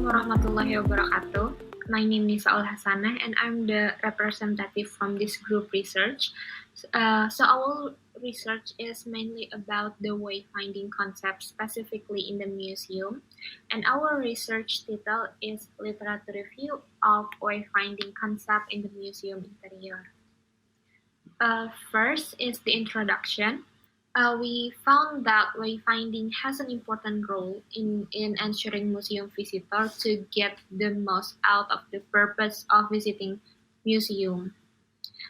warahmatullahi wabarakatuh. My name is Nishaul Hasanah and I'm the representative from this group research. So our research is mainly about the wayfinding concept specifically in the museum. And our research title is Literature Review of Wayfinding Concept in the Museum Interior. First is the introduction. We found that wayfinding has an important role in ensuring museum visitors to get the most out of the purpose of visiting museum.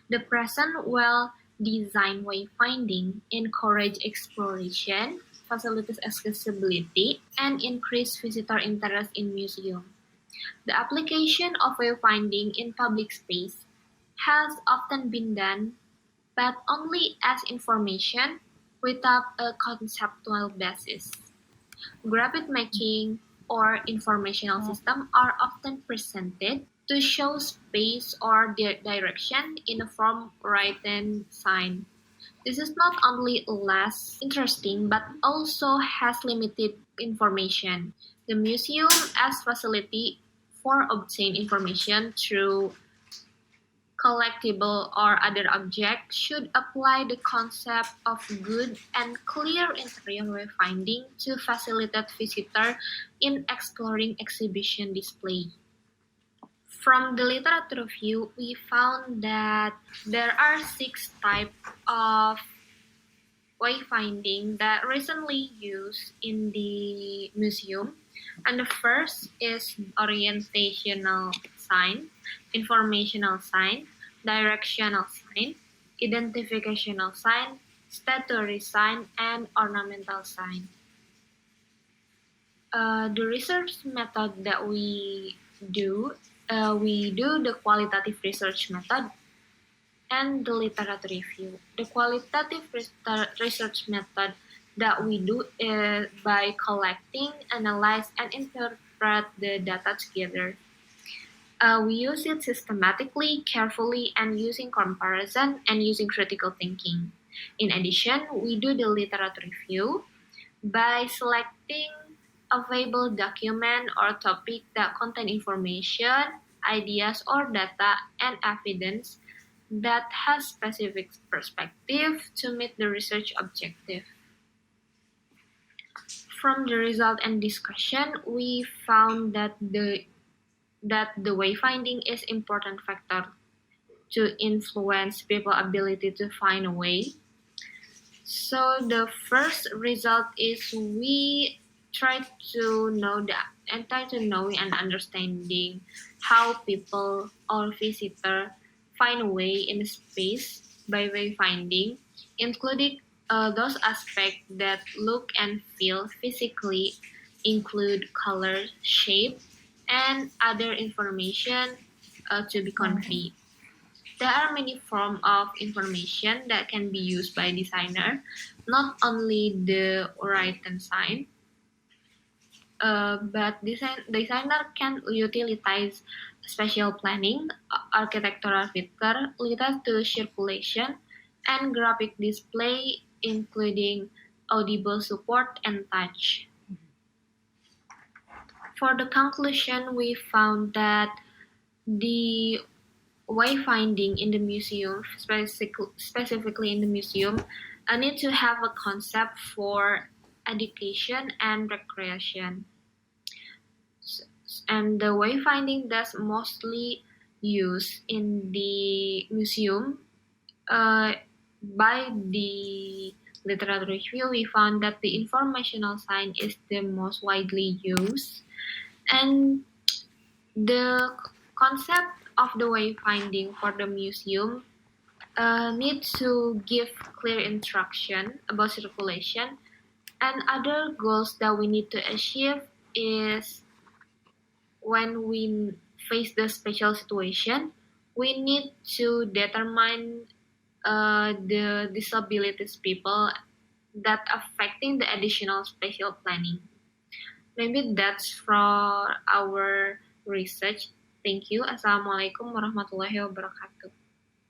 The present well-designed wayfinding encourage exploration, facilitates accessibility, and increase visitor interest in museum. The application of wayfinding in public space has often been done, but only as information without a conceptual basis. Graphic making or informational systems are often presented to show space or direction in a form written sign. This is not only less interesting but also has limited information. The museum as facility for obtain information through collectible or other objects should apply the concept of good and clear interior wayfinding to facilitate visitors in exploring exhibition display. From the literature review, we found that there are 6 types of wayfinding that recently used in the museum. And the first is orientational sign, informational sign, directional sign, identificational sign, statutory sign, and ornamental sign. The research method that we do the qualitative research method and the literature review. The qualitative research method that we do is by collecting, analyze, and interpret the data together. We use it systematically, carefully, and using comparison and using critical thinking. In addition, we do the literature review by selecting available document or topic that contain information, ideas, or data and evidence that has specific perspective to meet the research objective. From the result and discussion, we found that the wayfinding is important factor to influence people's ability to find a way. So the first result is we try to know knowing and understanding how people or visitor find a way in space by wayfinding, including those aspects that look and feel physically, include color, shape, and other information to be conveyed. There are many forms of information that can be used by designer, not only the written sign, but designer can utilize spatial planning, architectural feature, literature circulation, and graphic display, including audible support and touch. For the conclusion, we found that the wayfinding in the museum, specifically in the museum, need to have a concept for education and recreation. And the wayfinding that's mostly used in the museum. By the literature review, we found that the informational sign is the most widely used, and the concept of the wayfinding for the museum needs to give clear instruction about circulation, and other goals that we need to achieve is when we face the special situation, we need to determine the disabilities people that affecting the additional spatial planning. Maybe that's for our research. Thank you. Assalamualaikum warahmatullahi wabarakatuh.